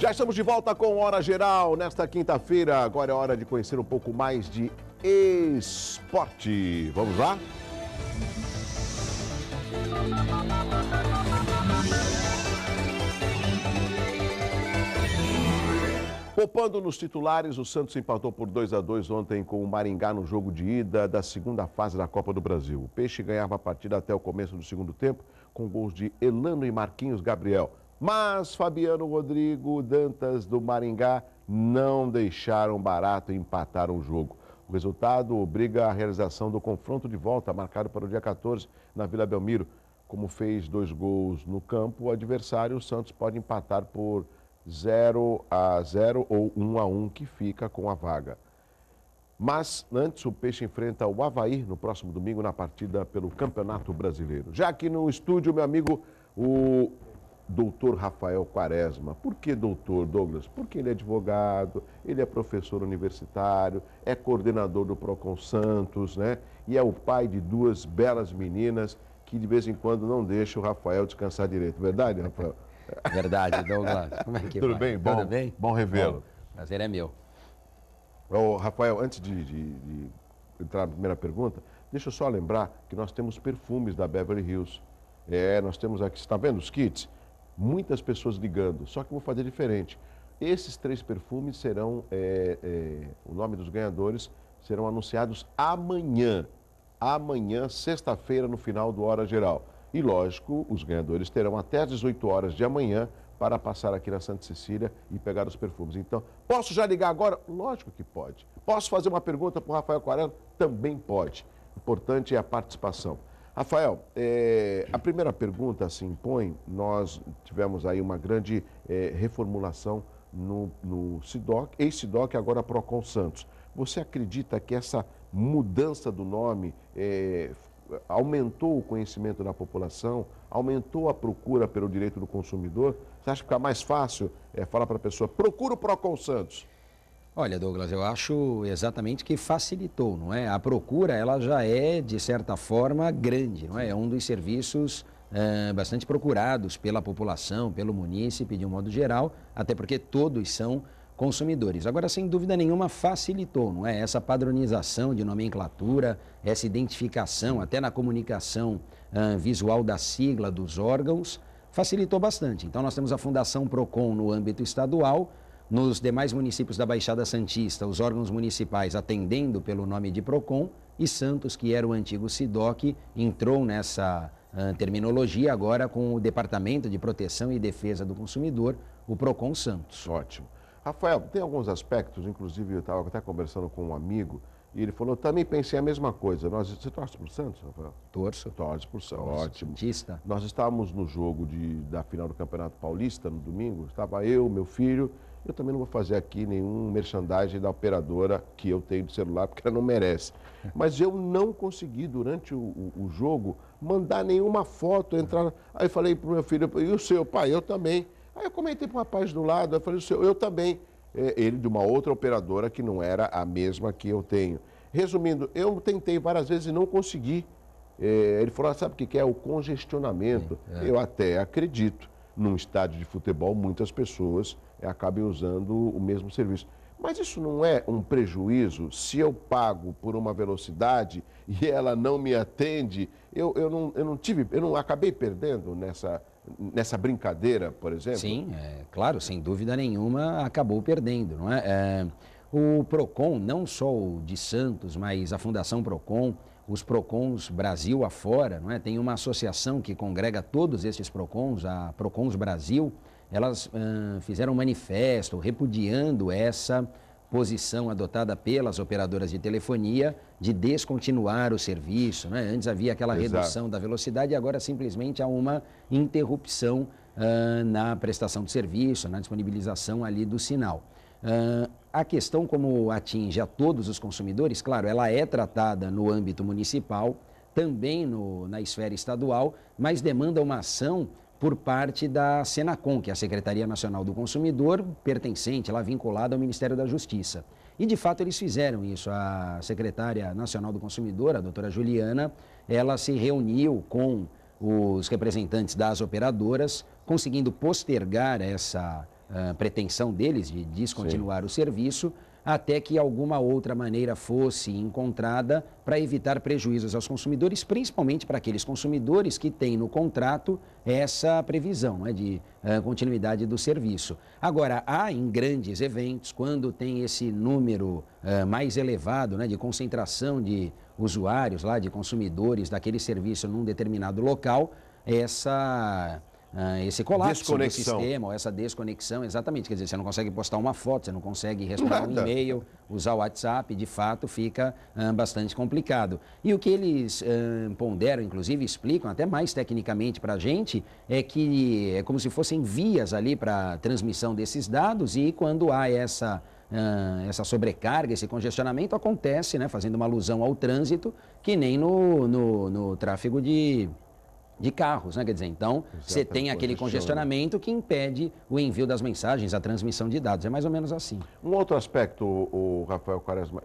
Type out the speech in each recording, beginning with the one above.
Já estamos de volta com Hora Geral nesta quinta-feira. Agora é hora de conhecer um pouco mais de esporte. Vamos lá? Poupando nos titulares, o Santos empatou por 2-2 ontem com o Maringá no jogo de ida da segunda fase da Copa do Brasil. O Peixe ganhava a partida até o começo do segundo tempo, com gols de Elano e Marquinhos Gabriel. Mas Fabiano Rodrigo, Dantas do Maringá não deixaram barato e empataram o jogo. O resultado obriga a realização do confronto de volta, marcado para o dia 14, na Vila Belmiro. Como fez 2 gols no campo, o adversário, o Santos, pode empatar por 0-0 ou 1-1, que fica com a vaga. Mas antes o Peixe enfrenta o Avaí no próximo domingo na partida pelo Campeonato Brasileiro. Já aqui no estúdio, meu amigo, o doutor Rafael Quaresma. Por que doutor, Douglas? Porque ele é advogado, ele é professor universitário, é coordenador do Procon Santos, né? E é o pai de 2 belas meninas que de vez em quando não deixam o Rafael descansar direito. Verdade, Rafael? Verdade, Douglas. Como é que Tudo vai? bem? Bom, Tudo bem? Bom revê-lo. Prazer é meu. Ô, Rafael, antes de entrar na primeira pergunta, deixa eu só lembrar que nós temos perfumes da Beverly Hills. Nós temos aqui, você está vendo os kits? Muitas pessoas ligando, só que eu vou fazer diferente. Esses 3 perfumes serão, o nome dos ganhadores serão anunciados amanhã. Amanhã, sexta-feira, no final do Hora Geral. E, lógico, os ganhadores terão até às 18 horas de amanhã para passar aqui na Santa Cecília e pegar os perfumes. Então, posso já ligar agora? Lógico que pode. Posso fazer uma pergunta para o Rafael Quaresma? Também pode. O importante é a participação. Rafael, a primeira pergunta se impõe. Nós tivemos aí uma grande reformulação no SIDOC, ex-SIDOC, agora Procon Santos. Você acredita que essa mudança do nome aumentou o conhecimento da população, aumentou a procura pelo direito do consumidor? Você acha que fica mais fácil falar para a pessoa, procura o Procon Santos? Olha, Douglas, eu acho exatamente que facilitou, não é? A procura, ela já é, de certa forma, grande, não é? É um dos serviços bastante procurados pela população, pelo munícipe, de um modo geral, até porque todos são consumidores. Agora, sem dúvida nenhuma, facilitou, não é? Essa padronização de nomenclatura, essa identificação, até na comunicação visual da sigla dos órgãos, facilitou bastante. Então, nós temos a Fundação Procon no âmbito estadual, nos demais municípios da Baixada Santista, os órgãos municipais atendendo pelo nome de Procon, e Santos, que era o antigo SIDOC, entrou nessa terminologia agora com o Departamento de Proteção e Defesa do Consumidor, o Procon Santos. Ótimo. Rafael, tem alguns aspectos, inclusive eu estava até conversando com um amigo, e ele falou, também pensei a mesma coisa. Você torce para o Santos, Rafael? Torço. Torce para o Santos, ótimo. Santista. Nós estávamos no jogo da final do Campeonato Paulista, no domingo, estava eu, meu filho. Eu também não vou fazer aqui nenhum merchandising da operadora que eu tenho de celular, porque ela não merece. Mas eu não consegui, durante o jogo, mandar nenhuma foto, entrar. Aí eu falei para o meu filho, e o seu? Pai, eu também. Aí eu comentei para o rapaz do lado, eu falei, o seu? Eu também. Ele de uma outra operadora que não era a mesma que eu tenho. Resumindo, eu tentei várias vezes e não consegui. Ele falou, sabe o que é? O congestionamento. Eu até acredito. Num estádio de futebol, muitas pessoas acabem usando o mesmo serviço. Mas isso não é um prejuízo? Se eu pago por uma velocidade e ela não me atende, eu não acabei perdendo nessa brincadeira, por exemplo? Sim, claro, sem dúvida nenhuma, acabou perdendo, não é? O Procon, não só o de Santos, mas a Fundação Procon, os Procons Brasil afora, não é? Tem uma associação que congrega todos esses Procons, a Procons Brasil. Elas fizeram um manifesto repudiando essa posição adotada pelas operadoras de telefonia de descontinuar o serviço, né? Antes havia aquela redução da velocidade e agora simplesmente há uma interrupção na prestação de serviço, na disponibilização ali do sinal. A questão, como atinge a todos os consumidores, claro, ela é tratada no âmbito municipal, também na esfera estadual, mas demanda uma ação por parte da Senacom, que é a Secretaria Nacional do Consumidor, pertencente, lá vinculada ao Ministério da Justiça. E, de fato, eles fizeram isso. A Secretária Nacional do Consumidor, a doutora Juliana, ela se reuniu com os representantes das operadoras, conseguindo postergar essa pretensão deles de descontinuar o serviço, até que alguma outra maneira fosse encontrada para evitar prejuízos aos consumidores, principalmente para aqueles consumidores que têm no contrato essa previsão, né, de continuidade do serviço. Agora, há em grandes eventos, quando tem esse número mais elevado, né, de concentração de usuários, lá, de consumidores daquele serviço num determinado local, esse colapso do sistema, ou essa desconexão, exatamente. Quer dizer, você não consegue postar uma foto, você não consegue responder um e-mail, usar o WhatsApp, de fato fica bastante complicado. E o que eles ponderam, inclusive, explicam até mais tecnicamente para a gente, é que é como se fossem vias ali para transmissão desses dados, e quando há essa sobrecarga, esse congestionamento, acontece, né, fazendo uma alusão ao trânsito, que nem no tráfego de carros, né? Quer dizer, então, você tem aquele congestionamento que impede o envio das mensagens, a transmissão de dados. É mais ou menos assim. Um outro aspecto, o Rafael Quaresma,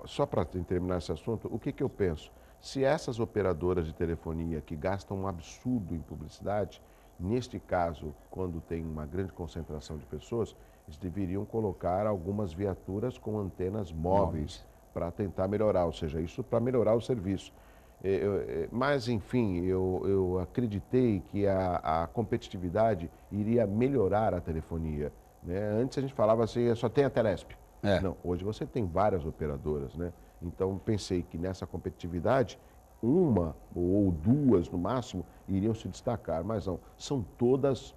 só para terminar esse assunto, o que eu penso? Se essas operadoras de telefonia que gastam um absurdo em publicidade, neste caso, quando tem uma grande concentração de pessoas, eles deveriam colocar algumas viaturas com antenas móveis para tentar melhorar, ou seja, isso para melhorar o serviço. Mas, enfim, eu acreditei que a competitividade iria melhorar a telefonia, né? Antes a gente falava assim, só tem a Telesp. Não, hoje você tem várias operadoras, né? Então, pensei que nessa competitividade, uma ou duas, no máximo, iriam se destacar. Mas não, são todas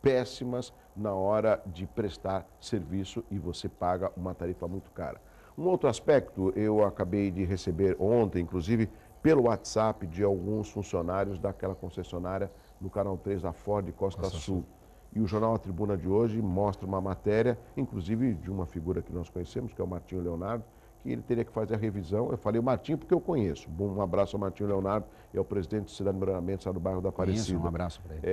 péssimas na hora de prestar serviço e você paga uma tarifa muito cara. Um outro aspecto, eu acabei de receber ontem, inclusive, pelo WhatsApp de alguns funcionários daquela concessionária no Canal 3 da Ford Costa Sul. E o jornal A Tribuna de hoje mostra uma matéria, inclusive de uma figura que nós conhecemos, que é o Martinho Leonardo, que ele teria que fazer a revisão. Eu falei o Martinho porque eu conheço. Um abraço ao Martinho Leonardo, é o presidente do Cidade de Melhoramento, do bairro da Aparecida. Um abraço para ele.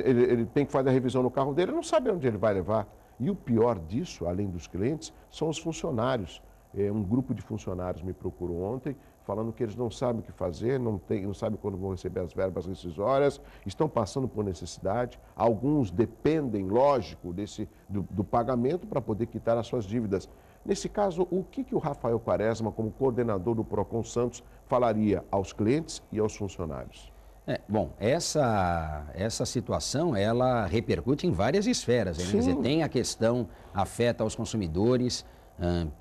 Ele tem que fazer a revisão no carro dele, ele não sabe onde ele vai levar. E o pior disso, além dos clientes, são os funcionários. Um grupo de funcionários me procurou ontem, falando que eles não sabem o que fazer, não sabem quando vão receber as verbas rescisórias, estão passando por necessidade. Alguns dependem, lógico, do pagamento para poder quitar as suas dívidas. Nesse caso, o que o Rafael Quaresma, como coordenador do Procon Santos, falaria aos clientes e aos funcionários? Bom, essa situação, ela repercute em várias esferas. Né? Quer dizer, tem a questão, afeta aos consumidores.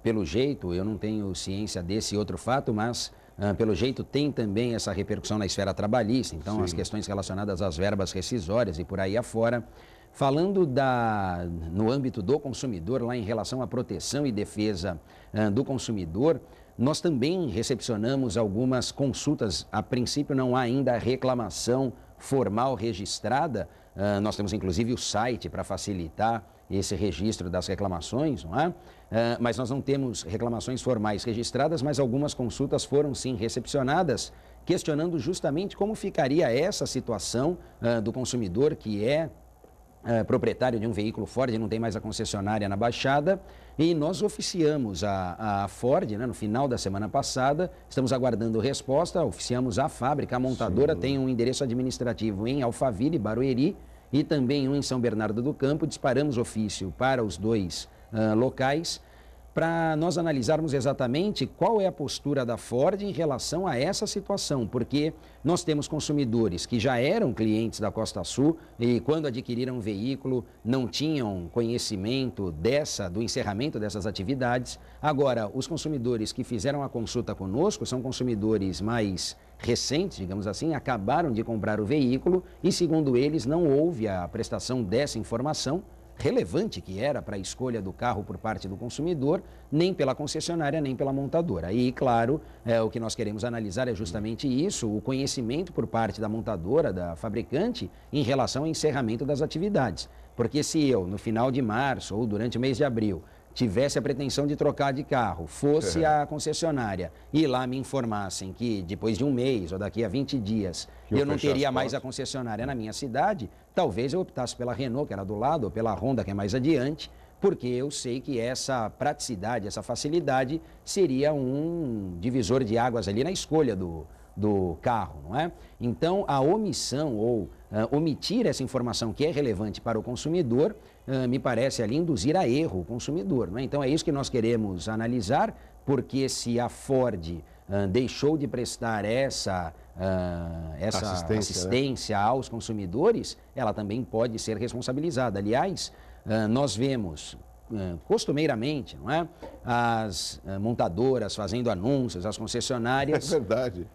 Pelo jeito, eu não tenho ciência desse outro fato, mas pelo jeito tem também essa repercussão na esfera trabalhista, então as questões relacionadas às verbas rescisórias e por aí afora. Falando no âmbito do consumidor, lá em relação à proteção e defesa do consumidor, nós também recepcionamos algumas consultas. A princípio não há ainda reclamação formal registrada, nós temos inclusive o site para facilitar esse registro das reclamações, não é? Mas nós não temos reclamações formais registradas, mas algumas consultas foram sim recepcionadas, questionando justamente como ficaria essa situação do consumidor que é proprietário de um veículo Ford, não tem mais a concessionária na Baixada, e nós oficiamos a Ford, né, no final da semana passada, estamos aguardando resposta, oficiamos a fábrica, a montadora tem um endereço administrativo em Alphaville, Barueri, e também um em São Bernardo do Campo. Disparamos ofício para os dois locais, para nós analisarmos exatamente qual é a postura da Ford em relação a essa situação, porque nós temos consumidores que já eram clientes da Costa Sul e quando adquiriram um veículo não tinham conhecimento do encerramento dessas atividades. Agora, os consumidores que fizeram a consulta conosco são consumidores mais recentes, digamos assim, acabaram de comprar o veículo e, segundo eles, não houve a prestação dessa informação relevante que era para a escolha do carro por parte do consumidor, nem pela concessionária, nem pela montadora. E, claro, o que nós queremos analisar é justamente isso, o conhecimento por parte da montadora, da fabricante, em relação ao encerramento das atividades. Porque se eu, no final de março ou durante o mês de abril, tivesse a pretensão de trocar de carro, fosse à concessionária e lá me informassem que depois de um mês ou daqui a 20 dias eu não teria mais a concessionária na minha cidade, talvez eu optasse pela Renault, que era do lado, ou pela Honda, que é mais adiante, porque eu sei que essa praticidade, essa facilidade seria um divisor de águas ali na escolha do do carro, não é? Então, a omissão ou omitir essa informação que é relevante para o consumidor, me parece ali induzir a erro o consumidor, não é? Então, é isso que nós queremos analisar, porque se a Ford deixou de prestar essa assistência, né, aos consumidores, ela também pode ser responsabilizada. Aliás, nós vemos costumeiramente, não é, as montadoras fazendo anúncios, as concessionárias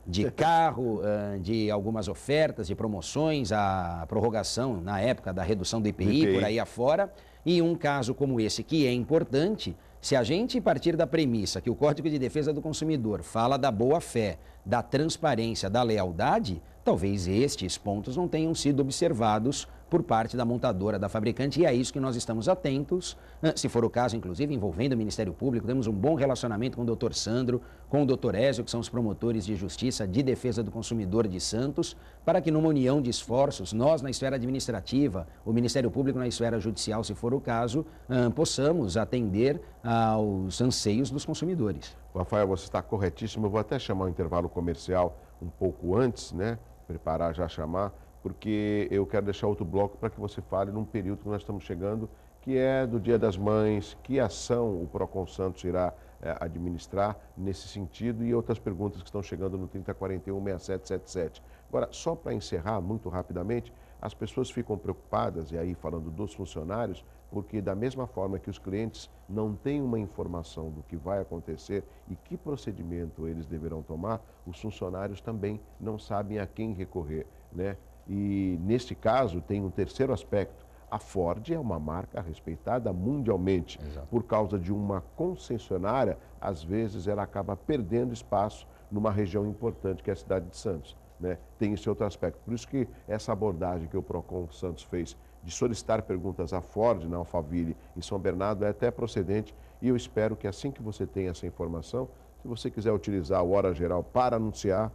de carro, de algumas ofertas, de promoções, a prorrogação na época da redução do IPI, por aí afora. E um caso como esse, que é importante, se a gente partir da premissa que o Código de Defesa do Consumidor fala da boa-fé, da transparência, da lealdade, talvez estes pontos não tenham sido observados por parte da montadora, da fabricante, e é isso que nós estamos atentos, se for o caso, inclusive, envolvendo o Ministério Público. Temos um bom relacionamento com o doutor Sandro, com o doutor Ézio, que são os promotores de justiça de defesa do consumidor de Santos, para que numa união de esforços, nós na esfera administrativa, o Ministério Público na esfera judicial, se for o caso, possamos atender aos anseios dos consumidores. Rafael, você está corretíssimo. Eu vou até chamar o intervalo comercial um pouco antes, né? Preparar, já chamar, porque eu quero deixar outro bloco para que você fale num período que nós estamos chegando, que é do Dia das Mães, que ação o Procon Santos irá administrar nesse sentido, e outras perguntas que estão chegando no 3041-6777. Agora, só para encerrar muito rapidamente, as pessoas ficam preocupadas, e aí falando dos funcionários, porque da mesma forma que os clientes não têm uma informação do que vai acontecer e que procedimento eles deverão tomar, os funcionários também não sabem a quem recorrer, né? E neste caso tem um terceiro aspecto. A Ford é uma marca respeitada mundialmente. Exato. Por causa de uma concessionária, às vezes ela acaba perdendo espaço numa região importante que é a cidade de Santos, né? Tem esse outro aspecto. Por isso que essa abordagem que o Procon Santos fez de solicitar perguntas à Ford, na Alphaville, em São Bernardo, é até procedente, e eu espero que assim que você tenha essa informação, se você quiser utilizar o Hora Geral para anunciar,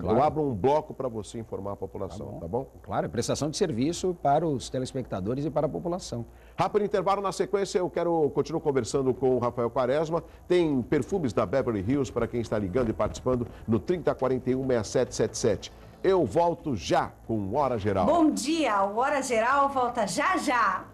eu abro um bloco para você informar a população, tá bom? Claro, prestação de serviço para os telespectadores e para a população. Rápido intervalo, na sequência eu continuo conversando com o Rafael Quaresma. Tem perfumes da Beverly Hills para quem está ligando e participando no 3041-6777. Eu volto já com o Hora Geral. Bom dia, o Hora Geral volta já já.